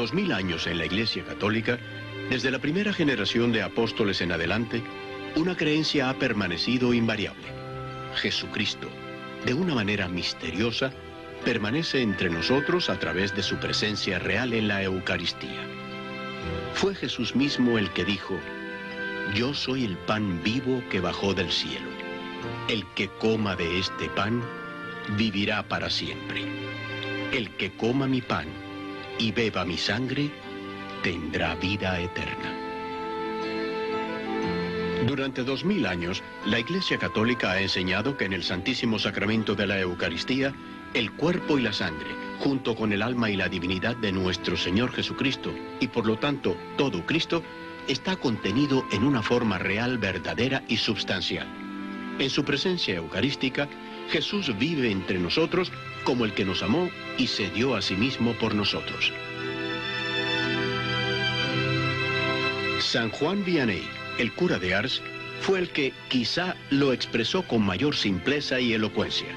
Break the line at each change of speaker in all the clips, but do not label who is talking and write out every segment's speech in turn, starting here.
2000 años en la Iglesia Católica, desde la primera generación de apóstoles en adelante, una creencia ha permanecido invariable. Jesucristo, de una manera misteriosa, permanece entre nosotros a través de su presencia real en la Eucaristía. Fue Jesús mismo el que dijo: «Yo soy el pan vivo que bajó del cielo. El que coma de este pan vivirá para siempre. El que coma mi pan y beba mi sangre tendrá vida eterna». Durante 2000 años, la Iglesia Católica ha enseñado que en el Santísimo Sacramento de la Eucaristía, el cuerpo y la sangre, junto con el alma y la divinidad de nuestro Señor Jesucristo, y por lo tanto todo Cristo, está contenido en una forma real, verdadera y substancial. En su presencia eucarística, Jesús vive entre nosotros como el que nos amó y se dio a sí mismo por nosotros. San Juan Vianney, el cura de Ars, fue el que quizá lo expresó con mayor simpleza y elocuencia.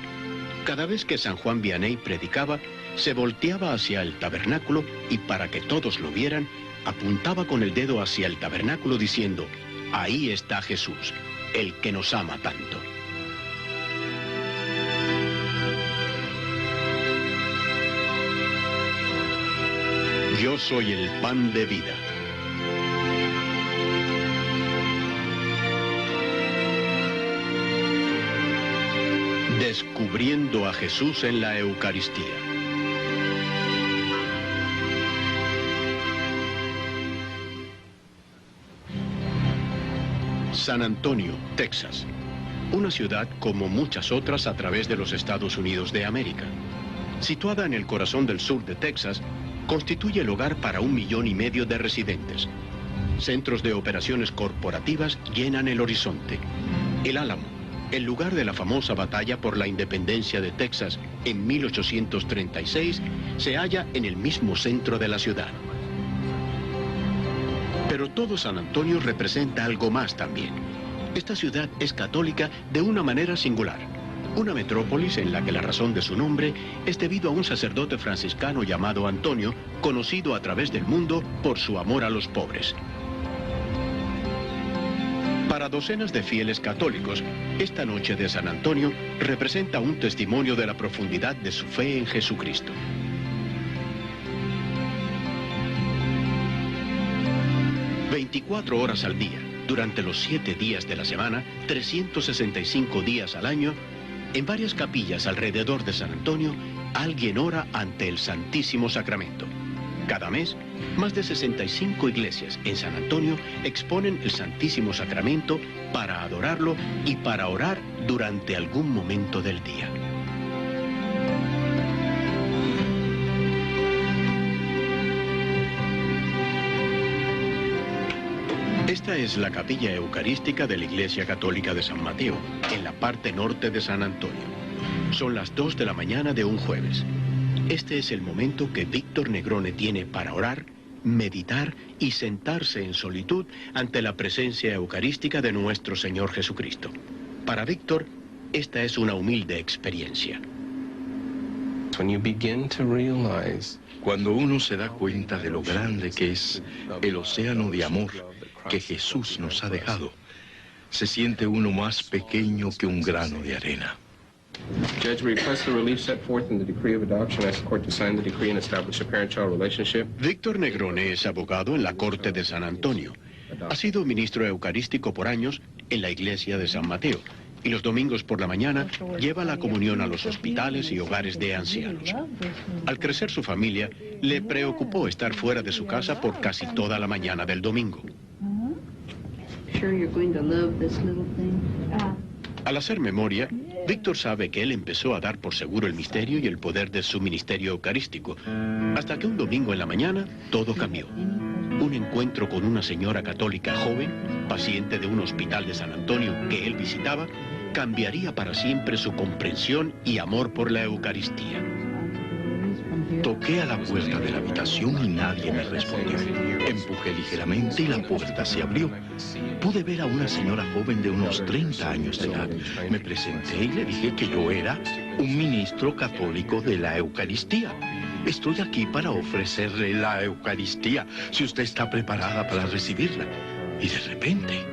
Cada vez que San Juan Vianney predicaba, se volteaba hacia el tabernáculo y, para que todos lo vieran, apuntaba con el dedo hacia el tabernáculo diciendo: «Ahí está Jesús, el que nos ama tanto». Yo soy el pan de vida. Descubriendo a Jesús en la Eucaristía. San Antonio, Texas. Una ciudad como muchas otras a través de los Estados Unidos de América. Situada en el corazón del sur de Texas, constituye el hogar para 1,5 millones de residentes. Centros de operaciones corporativas llenan el horizonte. El Álamo, el lugar de la famosa batalla por la independencia de Texas en 1836, se halla en el mismo centro de la ciudad. Pero todo San Antonio representa algo más también. Esta ciudad es católica de una manera singular. Una metrópolis en la que la razón de su nombre es debido a un sacerdote franciscano llamado Antonio, conocido a través del mundo por su amor a los pobres. Para docenas de fieles católicos, esta noche de San Antonio representa un testimonio de la profundidad de su fe en Jesucristo. ...24 horas al día, durante los 7 días de la semana, 365 días al año, en varias capillas alrededor de San Antonio, alguien ora ante el Santísimo Sacramento. Cada mes, más de 65 iglesias en San Antonio exponen el Santísimo Sacramento para adorarlo y para orar durante algún momento del día. Esta es la capilla eucarística de la Iglesia Católica de San Mateo, en la parte norte de San Antonio. Son las 2 de la mañana de un jueves. Este es el momento que Víctor Negrone tiene para orar, meditar y sentarse en solitud ante la presencia eucarística de nuestro Señor Jesucristo. Para Víctor, esta es una humilde experiencia.
Cuando uno se da cuenta de lo grande que es el océano de amor que Jesús nos ha dejado, se siente uno más pequeño que un grano de arena.
Víctor Negrone es abogado en la Corte de San Antonio. Ha sido ministro eucarístico por años en la iglesia de San Mateo y los domingos por la mañana lleva la comunión a los hospitales y hogares de ancianos. Al crecer su familia, le preocupó estar fuera de su casa por casi toda la mañana del domingo. Al hacer memoria, Víctor sabe que él empezó a dar por seguro el misterio y el poder de su ministerio eucarístico, hasta que un domingo en la mañana todo cambió. Un encuentro con una señora católica joven, paciente de un hospital de San Antonio que él visitaba, cambiaría para siempre su comprensión y amor por la Eucaristía.
Toqué a la puerta de la habitación y nadie me respondió. Empujé ligeramente y la puerta se abrió. Pude ver a una señora joven de unos 30 años de edad. Me presenté y le dije que yo era un ministro católico de la Eucaristía. Estoy aquí para ofrecerle la Eucaristía, si usted está preparada para recibirla. Y de repente,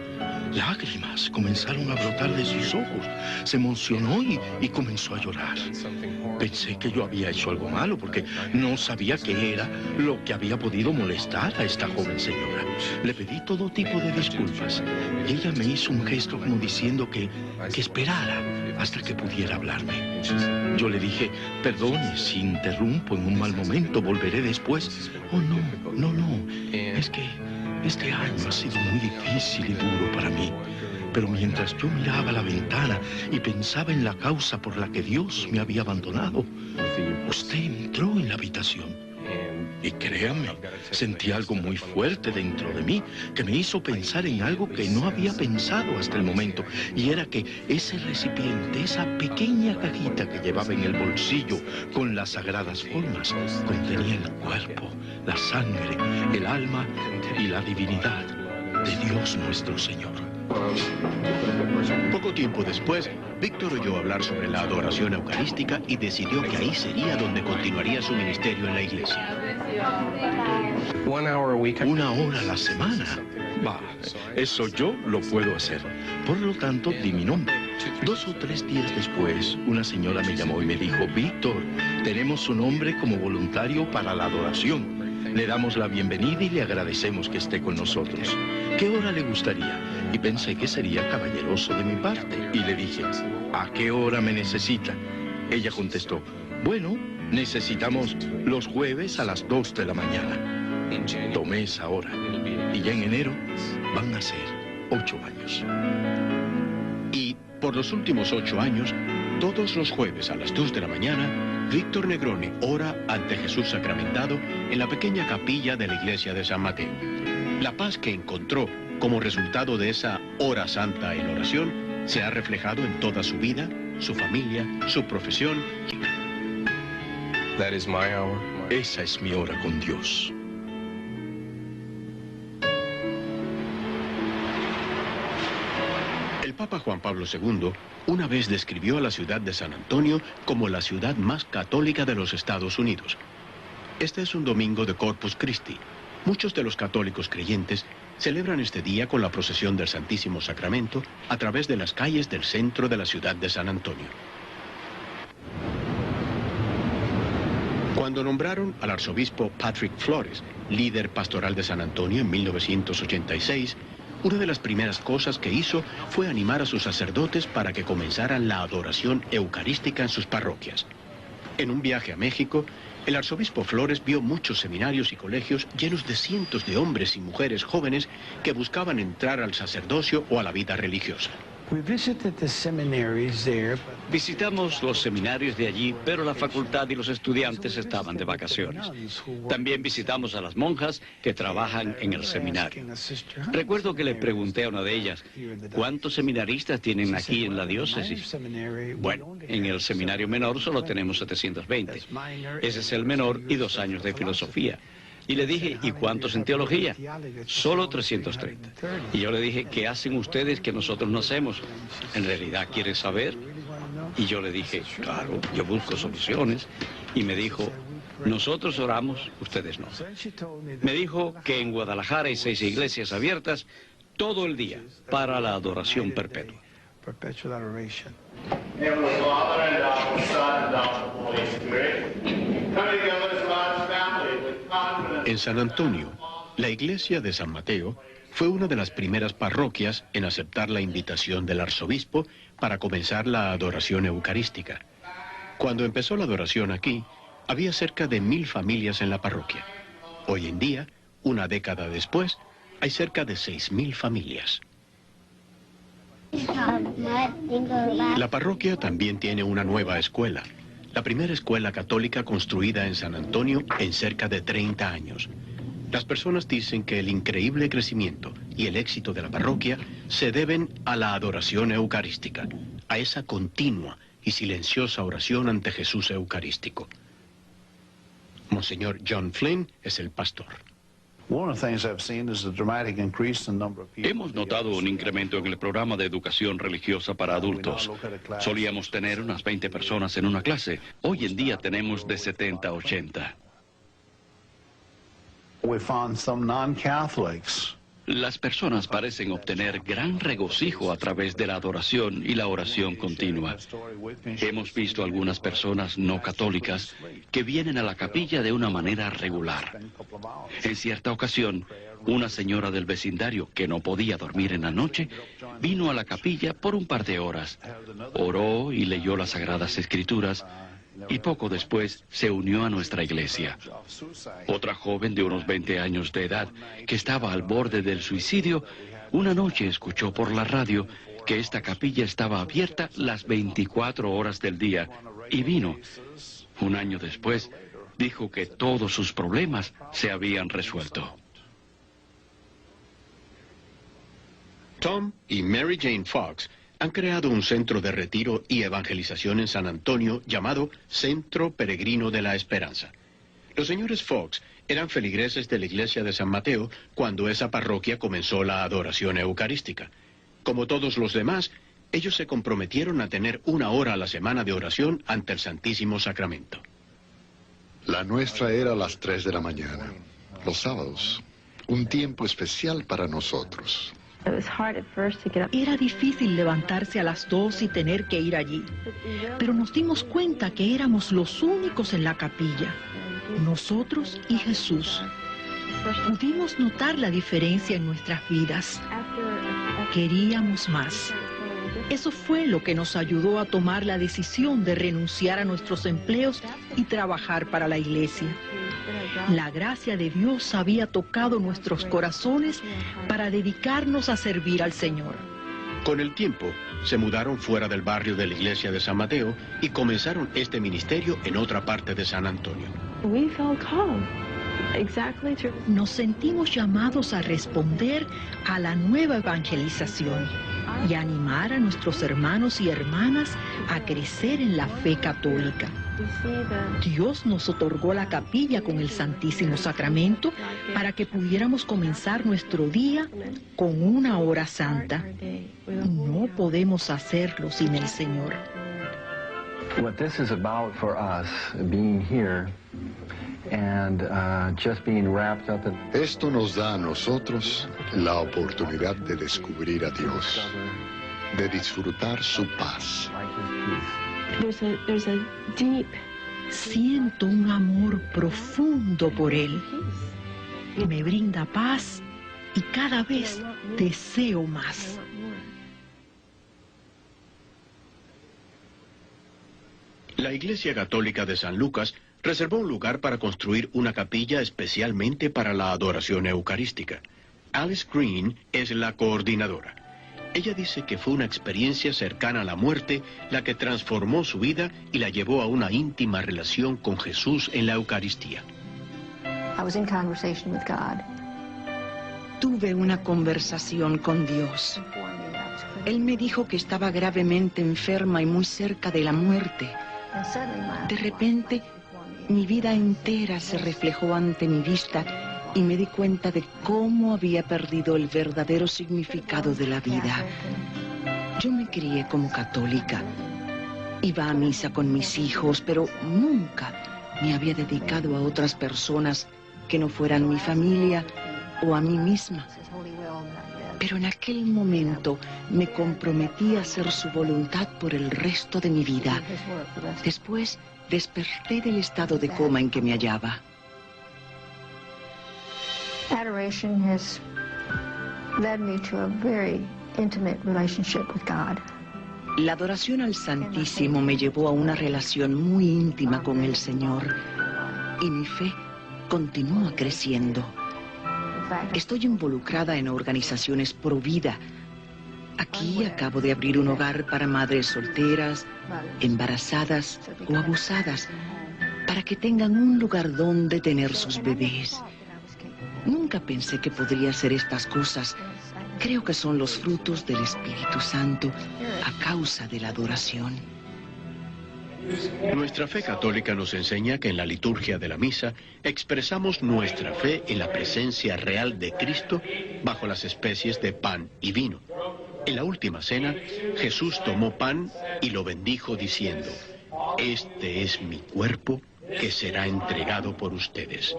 lágrimas comenzaron a brotar de sus ojos. Se emocionó y comenzó a llorar. Pensé que yo había hecho algo malo porque no sabía qué era lo que había podido molestar a esta joven señora. Le pedí todo tipo de disculpas y ella me hizo un gesto como diciendo que esperara hasta que pudiera hablarme. Yo le dije, perdone si interrumpo en un mal momento, volveré después. Oh, no, es que este año ha sido muy difícil y duro para mí. Pero mientras yo miraba a la ventana y pensaba en la causa por la que Dios me había abandonado, usted entró en la habitación. Y créanme, sentí algo muy fuerte dentro de mí que me hizo pensar en algo que no había pensado hasta el momento. Y era que ese recipiente, esa pequeña cajita que llevaba en el bolsillo con las sagradas formas, contenía el cuerpo, la sangre, el alma y la divinidad de Dios nuestro Señor.
Poco tiempo después, Víctor oyó hablar sobre la adoración eucarística y decidió que ahí sería donde continuaría su ministerio en la iglesia.
1 hora a la semana. Bah, eso yo lo puedo hacer. Por lo tanto, di mi nombre. 2 o 3 días después, una señora me llamó y me dijo, Víctor, tenemos su nombre como voluntario para la adoración. Le damos la bienvenida y le agradecemos que esté con nosotros. ¿Qué hora le gustaría? Y pensé que sería caballeroso de mi parte. Y le dije, ¿a qué hora me necesita? Ella contestó, bueno, necesitamos los jueves a las 2 de la mañana. Tomé esa hora. Y ya en enero van a ser 8 años.
Y por los últimos 8 años, todos los jueves a las 2 de la mañana, Víctor Negroni ora ante Jesús sacramentado en la pequeña capilla de la iglesia de San Mateo. La paz que encontró como resultado de esa hora santa en oración se ha reflejado en toda su vida, su familia, su profesión.
Esa es mi hora con Dios.
El Papa Juan Pablo II una vez describió a la ciudad de San Antonio como la ciudad más católica de los Estados Unidos. Este es un domingo de Corpus Christi. Muchos de los católicos creyentes celebran este día con la procesión del Santísimo Sacramento a través de las calles del centro de la ciudad de San Antonio. Cuando nombraron al arzobispo Patrick Flores, líder pastoral de San Antonio en 1986, una de las primeras cosas que hizo fue animar a sus sacerdotes para que comenzaran la adoración eucarística en sus parroquias. En un viaje a México, el arzobispo Flores vio muchos seminarios y colegios llenos de cientos de hombres y mujeres jóvenes que buscaban entrar al sacerdocio o a la vida religiosa.
Visitamos los seminarios de allí, pero la facultad y los estudiantes estaban de vacaciones. También visitamos a las monjas que trabajan en el seminario. Recuerdo que le pregunté a una de ellas, ¿cuántos seminaristas tienen aquí en la diócesis? Bueno, en el seminario menor solo tenemos 720. Ese es el menor y 2 años de filosofía. Y le dije, ¿y cuántos en teología? Solo 330. Y yo le dije, ¿qué hacen ustedes que nosotros no hacemos? ¿En realidad quieren saber? Y yo le dije, claro, yo busco soluciones. Y me dijo, nosotros oramos, ustedes no. Me dijo que en Guadalajara hay 6 iglesias abiertas todo el día para la adoración perpetua.
Heavenly Father, and of the Son, and of the Holy Spirit, come together as God's family with confidence.
En San Antonio, la iglesia de San Mateo fue una de las primeras parroquias en aceptar la invitación del arzobispo para comenzar la adoración eucarística. Cuando empezó la adoración aquí, había cerca de 1000 familias en la parroquia. Hoy en día, una década después, hay cerca de 6000 familias. La parroquia también tiene una nueva escuela, la primera escuela católica construida en San Antonio en cerca de 30 años. Las personas dicen que el increíble crecimiento y el éxito de la parroquia se deben a la adoración eucarística, a esa continua y silenciosa oración ante Jesús eucarístico. Monseñor John Flynn es el pastor.
Hemos notado un incremento en el programa de educación religiosa para adultos. Solíamos tener unas 20 personas en una clase. Hoy en día tenemos de 70 a 80.
We found some non-Catholics.
Las personas parecen obtener gran regocijo a través de la adoración y la oración continua. Hemos visto algunas personas no católicas que vienen a la capilla de una manera regular. En cierta ocasión, una señora del vecindario que no podía dormir en la noche vino a la capilla por un par de horas. Oró y leyó las Sagradas Escrituras y poco después se unió a nuestra iglesia. Otra joven de unos 20 años de edad, que estaba al borde del suicidio, una noche escuchó por la radio que esta capilla estaba abierta las 24 horas del día y vino. Un año después, dijo que todos sus problemas se habían resuelto.
Tom y Mary Jane Fox han creado un centro de retiro y evangelización en San Antonio llamado Centro Peregrino de la Esperanza. Los señores Fox eran feligreses de la iglesia de San Mateo cuando esa parroquia comenzó la adoración eucarística. Como todos los demás, ellos se comprometieron a tener 1 hora a la semana de oración ante el Santísimo Sacramento.
La nuestra era a las 3 de la mañana, los sábados, un tiempo especial para nosotros.
Era difícil levantarse a las 2 y tener que ir allí, pero nos dimos cuenta que éramos los únicos en la capilla, nosotros y Jesús. Pudimos notar la diferencia en nuestras vidas. Queríamos más. Eso fue lo que nos ayudó a tomar la decisión de renunciar a nuestros empleos y trabajar para la iglesia. La gracia de Dios había tocado nuestros corazones para dedicarnos a servir al Señor.
Con el tiempo, se mudaron fuera del barrio de la iglesia de San Mateo y comenzaron este ministerio en otra parte de San Antonio.
Nos sentimos llamados a responder a la nueva evangelización y a animar a nuestros hermanos y hermanas a crecer en la fe católica. Dios nos otorgó la capilla con el Santísimo Sacramento para que pudiéramos comenzar nuestro día con 1 hora santa. No podemos hacerlo sin el Señor.
What this is about for us, being here and just being wrapped up in...
Esto nos da a nosotros la oportunidad de descubrir a Dios, de disfrutar su paz.
Siento un amor profundo por Él. Me brinda paz y cada vez deseo más.
La Iglesia Católica de San Lucas reservó un lugar para construir una capilla especialmente para la adoración eucarística. Alice Green es la coordinadora. Ella dice que fue una experiencia cercana a la muerte la que transformó su vida y la llevó a una íntima relación con Jesús en la Eucaristía.
Tuve una conversación con Dios. Él me dijo que estaba gravemente enferma y muy cerca de la muerte. De repente, mi vida entera se reflejó ante mi vista y me di cuenta de cómo había perdido el verdadero significado de la vida. Yo me crié como católica. Iba a misa con mis hijos, pero nunca me había dedicado a otras personas que no fueran mi familia o a mí misma. Pero en aquel momento me comprometí a hacer su voluntad por el resto de mi vida. Después desperté del estado de coma en que me hallaba.
Adoration has led me to a very intimate relationship with God.
La adoración al Santísimo me llevó a una relación muy íntima con el Señor y mi fe continúa creciendo. Estoy involucrada en organizaciones pro vida. Aquí acabo de abrir un hogar para madres solteras, embarazadas o abusadas, para que tengan un lugar donde tener sus bebés. Nunca pensé que podría hacer estas cosas. Creo que son los frutos del Espíritu Santo a causa de la adoración.
Nuestra fe católica nos enseña que en la liturgia de la misa expresamos nuestra fe en la presencia real de Cristo bajo las especies de pan y vino. En la última cena, Jesús tomó pan y lo bendijo diciendo: "Este es mi cuerpo que será entregado por ustedes".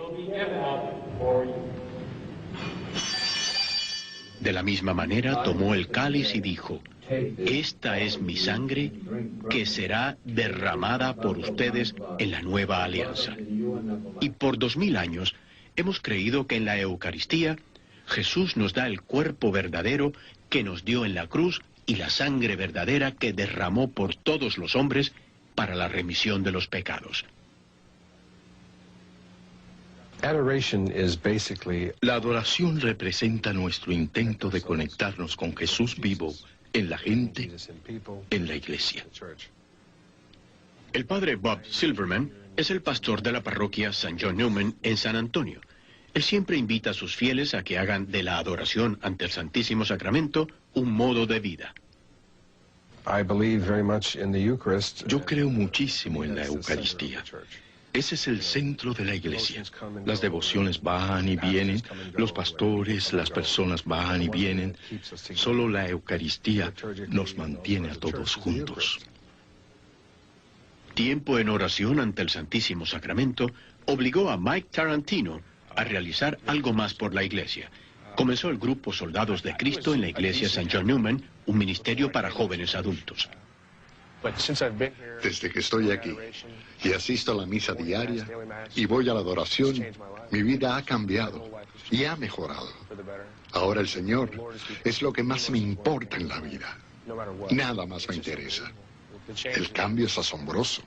De la misma manera tomó el cáliz y dijo: esta es mi sangre que será derramada por ustedes en la nueva alianza. Y por 2000 años hemos creído que en la Eucaristía Jesús nos da el cuerpo verdadero que nos dio en la cruz y la sangre verdadera que derramó por todos los hombres para la remisión de los pecados.
La adoración representa nuestro intento de conectarnos con Jesús vivo en la gente, en la iglesia.
El padre Bob Silverman es el pastor de la parroquia St. John Neumann en San Antonio. Él siempre invita a sus fieles a que hagan de la adoración ante el Santísimo Sacramento un modo de vida.
Yo creo muchísimo en la Eucaristía. Ese es el centro de la iglesia. Las devociones van y vienen, los pastores, las personas van y vienen. Solo la Eucaristía nos mantiene a todos juntos.
Tiempo en oración ante el Santísimo Sacramento obligó a Mike Tarantino a realizar algo más por la iglesia. Comenzó el grupo Soldados de Cristo en la iglesia St. John Neumann, un ministerio para jóvenes adultos.
Desde que estoy aquí y asisto a la misa diaria y voy a la adoración, mi vida ha cambiado y ha mejorado. Ahora el Señor es lo que más me importa en la vida. Nada más me interesa. El cambio es asombroso.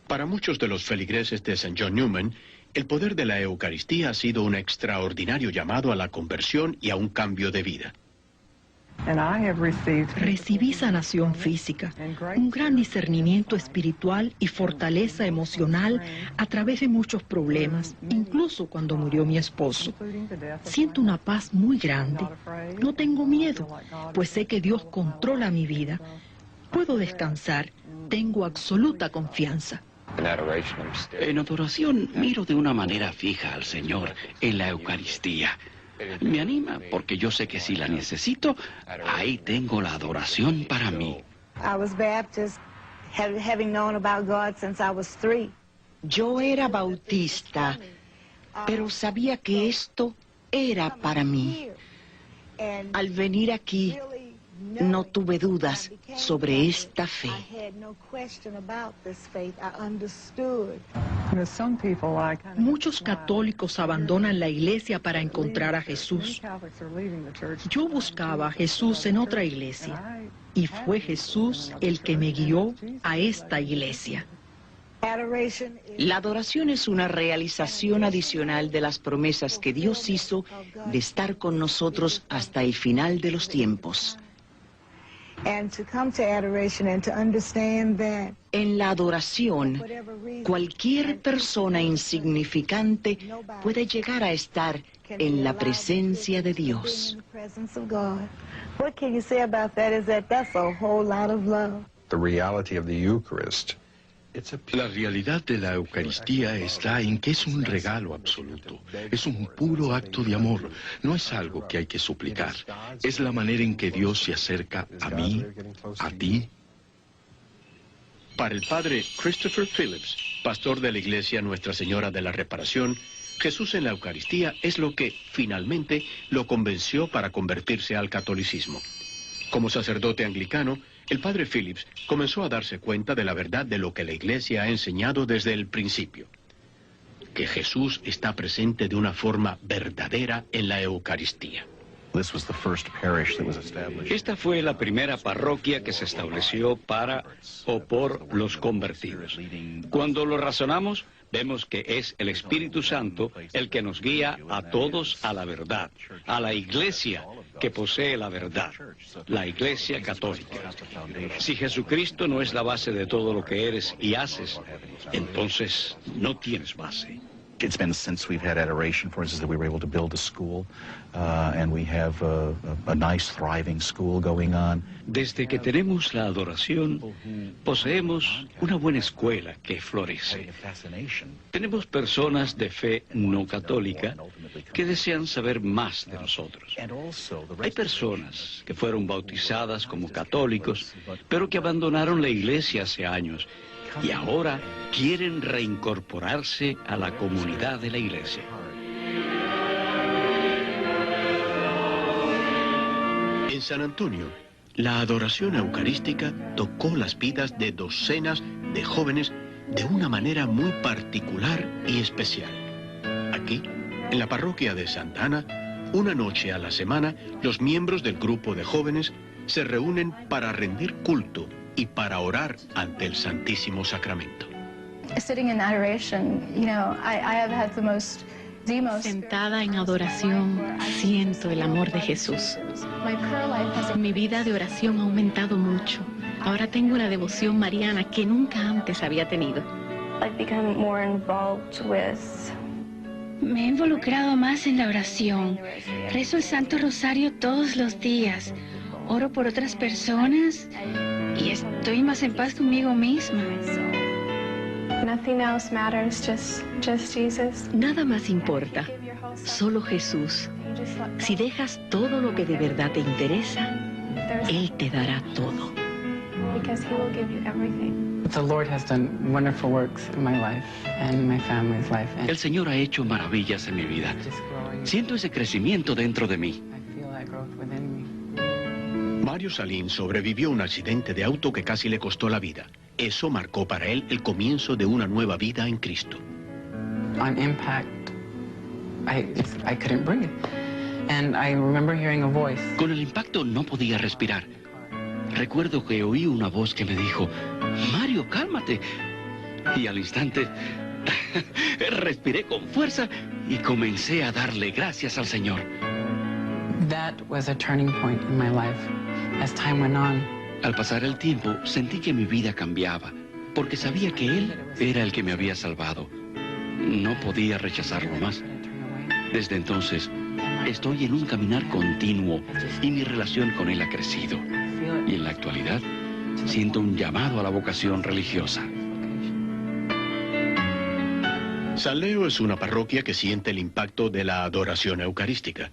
Para muchos de los feligreses de St. John Neumann, el poder de la Eucaristía ha sido un extraordinario llamado a la conversión y a un cambio de vida.
Recibí sanación física, un gran discernimiento espiritual y fortaleza emocional a través de muchos problemas, incluso cuando murió mi esposo. Siento una paz muy grande. No tengo miedo, pues sé que Dios controla mi vida. Puedo descansar, tengo absoluta confianza.
En adoración miro de una manera fija al Señor en la Eucaristía. Me anima porque yo sé que si la necesito, ahí tengo la adoración para mí.
Yo era bautista, pero sabía que esto era para mí. Al venir aquí, no tuve dudas sobre esta fe.
Muchos católicos abandonan la iglesia para encontrar a Jesús. Yo buscaba a Jesús en otra iglesia y fue Jesús el que me guió a esta iglesia.
La adoración es una realización adicional de las promesas que Dios hizo de estar con nosotros hasta el final de los tiempos. En la adoración, cualquier persona insignificante puede llegar a estar en la presencia de Dios.
La realidad de la Eucaristía está en que es un regalo absoluto. Es un puro acto de amor. No es algo que hay que suplicar. Es la manera en que Dios se acerca a mí, a ti.
Para el padre Christopher Phillips, pastor de la iglesia Nuestra Señora de la Reparación, Jesús en la Eucaristía es lo que, finalmente, lo convenció para convertirse al catolicismo. Como sacerdote anglicano, el padre Phillips comenzó a darse cuenta de la verdad de lo que la iglesia ha enseñado desde el principio. Que Jesús está presente de una forma verdadera en la Eucaristía.
Esta fue la primera parroquia que se estableció para o por los convertidos. Cuando lo razonamos, vemos que es el Espíritu Santo el que nos guía a todos a la verdad, a la iglesia que posee la verdad, la iglesia católica. Si Jesucristo no es la base de todo lo que eres y haces, entonces no tienes base.
It's been since we've had adoration, for instance, that we were able to build a school, and we have a nice, thriving school going on.
Desde que tenemos la adoración, poseemos una buena escuela que florece. Tenemos personas de fe no católica que desean saber más de nosotros. Hay personas que fueron bautizadas como católicos, pero que abandonaron la iglesia hace años y ahora quieren reincorporarse a la comunidad de la iglesia.
San Antonio, la adoración eucarística tocó las vidas de docenas de jóvenes de una manera muy particular y especial. Aquí, en la parroquia de Santa Ana, una noche a la semana, los miembros del grupo de jóvenes se reúnen para rendir culto y para orar ante el Santísimo Sacramento.
Sitting in adoration, you know, I have had the most
Sentada en adoración, siento el amor de Jesús. Mi vida de oración ha aumentado mucho. Ahora tengo una devoción mariana que nunca antes había tenido.
Me he involucrado más en la oración. Rezo el Santo Rosario todos los días. Oro por otras personas y estoy más en paz conmigo misma.
Nothing else matters, just Jesus.
Nada más importa, solo Jesús. Si dejas todo lo que de verdad te interesa, Él te dará todo.
Because He will give you everything.
The Lord has done wonderful works in my life and in my family's life.
El Señor ha hecho maravillas en mi vida. Siento ese crecimiento dentro de mí.
Mario Salín sobrevivió a un accidente de auto que casi le costó la vida. Eso marcó para él el comienzo de una nueva vida en Cristo.
On impact, I couldn't breathe. And I remember hearing a voice.
Con el impacto no podía respirar. Recuerdo que oí una voz que me dijo, Mario, cálmate. Y al instante respiré con fuerza y comencé a darle gracias al Señor.
That was a turning point in my life. As time went on,
al pasar el tiempo, sentí que mi vida cambiaba, porque sabía que Él era el que me había salvado. No podía rechazarlo más. Desde entonces, estoy en un caminar continuo y mi relación con Él ha crecido. Y en la actualidad, siento un llamado a la vocación religiosa.
San Leo es una parroquia que siente el impacto de la adoración eucarística.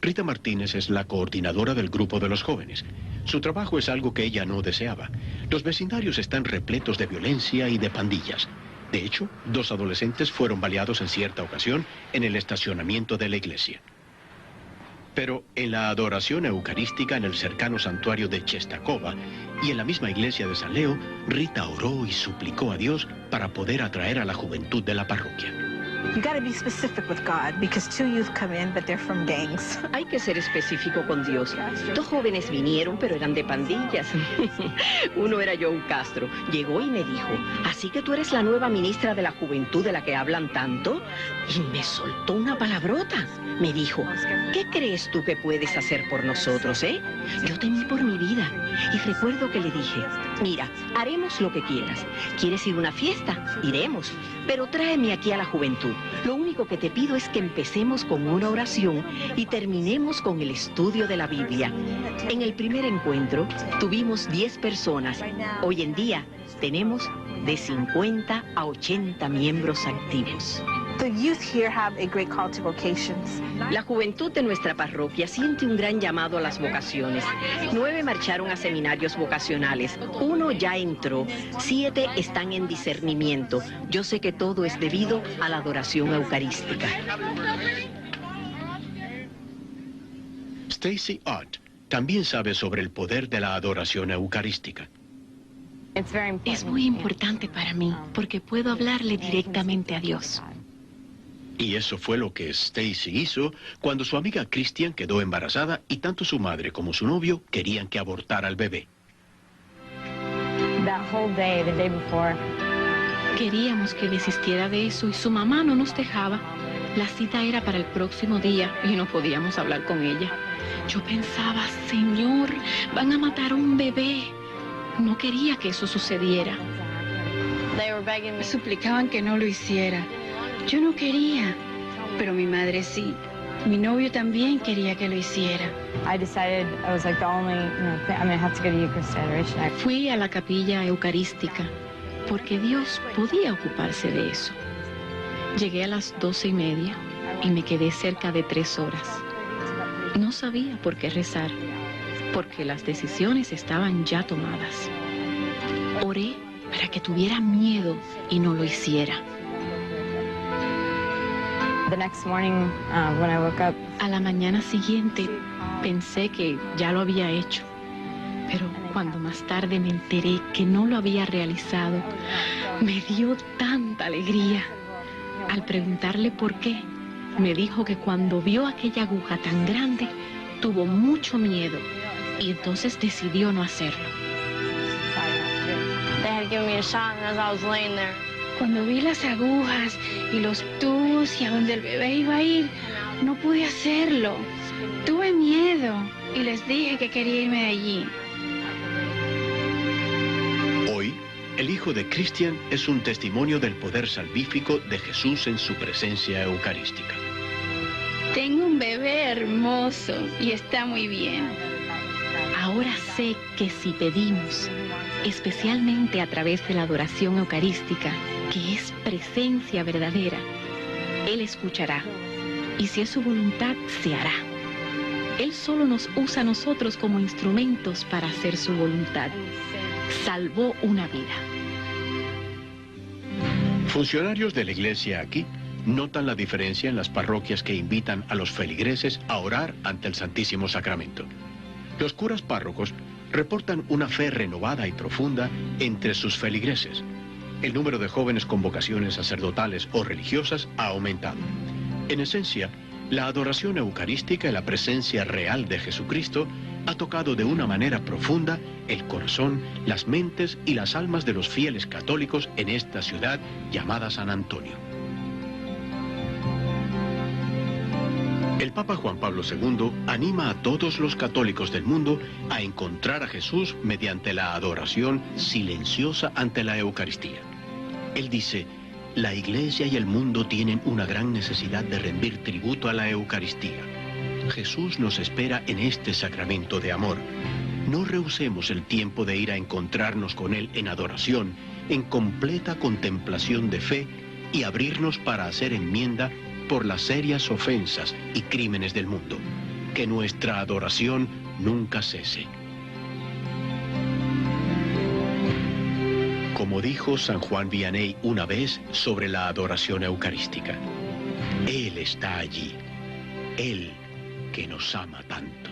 Rita Martínez es la coordinadora del grupo de los jóvenes. Su trabajo es algo que ella no deseaba. Los vecindarios están repletos de violencia y de pandillas. De hecho, 2 adolescentes fueron baleados en cierta ocasión en el estacionamiento de la iglesia. Pero en la adoración eucarística en el cercano santuario de Czestochowa y en la misma iglesia de San Leo, Rita oró y suplicó a Dios para poder atraer a la juventud de la parroquia.
You got to be specific with God because 2 youth come in, but they're from gangs.
Hay que ser específico con Dios. 2 jóvenes vinieron, pero eran de pandillas. Uno era Joe Castro. Llegó y me dijo, ¿así que tú eres la nueva ministra de la juventud de la que hablan tanto? Y me soltó una palabrota. Me dijo, ¿qué crees tú que puedes hacer por nosotros, eh? Yo temí por mi vida. Y recuerdo que le dije, mira, haremos lo que quieras. ¿Quieres ir a una fiesta? Iremos. Pero tráeme aquí a la juventud. Lo único que te pido es que empecemos con una oración y terminemos con el estudio de la Biblia. En el primer encuentro tuvimos 10 personas. Hoy en día tenemos de 50 a 80 miembros activos.
The youth here have a great call to vocations.
La juventud de nuestra parroquia siente un gran llamado a las vocaciones. 9 marcharon a seminarios vocacionales, 1 ya entró, 7 están en discernimiento. Yo sé que todo es debido a la adoración eucarística.
Stacy Ott también sabe sobre el poder de la adoración eucarística.
Es muy importante para mí porque puedo hablarle directamente a Dios.
Y eso fue lo que Stacy hizo cuando su amiga Christian quedó embarazada y tanto su madre como su novio querían que abortara al bebé.
Queríamos que desistiera de eso y su mamá no nos dejaba. La cita era para el próximo día y no podíamos hablar con ella. Yo pensaba, Señor, van a matar a un bebé. No quería que eso sucediera.
Me suplicaban que no lo hiciera. Yo no quería, pero mi madre sí. Mi novio también quería que lo hiciera.
Fui a la capilla eucarística porque Dios podía ocuparse de eso. Llegué a las 12:30 y me quedé cerca de 3 horas. No sabía por qué rezar, porque las decisiones estaban ya tomadas. Oré para que tuviera miedo y no lo hiciera. A la mañana siguiente pensé que ya lo había hecho, pero cuando más tarde me enteré que no lo había realizado, me dio tanta alegría. Al preguntarle por qué, me dijo que cuando vio aquella aguja tan grande, tuvo mucho miedo y entonces decidió no hacerlo.
Cuando vi las agujas y los tubos y a donde el bebé iba a ir, no pude hacerlo. Tuve miedo y les dije que quería irme de allí.
Hoy, el hijo de Christian es un testimonio del poder salvífico de Jesús en su presencia eucarística.
Tengo un bebé hermoso y está muy bien.
Ahora sé que si pedimos, especialmente a través de la adoración eucarística, que es presencia verdadera, Él escuchará, y si es su voluntad, se hará. Él solo nos usa a nosotros como instrumentos para hacer su voluntad. Salvó una vida.
Funcionarios de la iglesia aquí notan la diferencia en las parroquias que invitan a los feligreses a orar ante el Santísimo Sacramento. Los curas párrocos reportan una fe renovada y profunda entre sus feligreses. El número de jóvenes con vocaciones sacerdotales o religiosas ha aumentado. En esencia, la adoración eucarística y la presencia real de Jesucristo ha tocado de una manera profunda el corazón, las mentes y las almas de los fieles católicos en esta ciudad llamada San Antonio. El Papa Juan Pablo II anima a todos los católicos del mundo a encontrar a Jesús mediante la adoración silenciosa ante la Eucaristía. Él dice: la Iglesia y el mundo tienen una gran necesidad de rendir tributo a la Eucaristía. Jesús nos espera en este sacramento de amor. No rehusemos el tiempo de ir a encontrarnos con Él en adoración, en completa contemplación de fe y abrirnos para hacer enmienda por las serias ofensas y crímenes del mundo. Que nuestra adoración nunca cese. Como dijo San Juan Vianney una vez sobre la adoración eucarística: Él está allí, Él que nos ama tanto.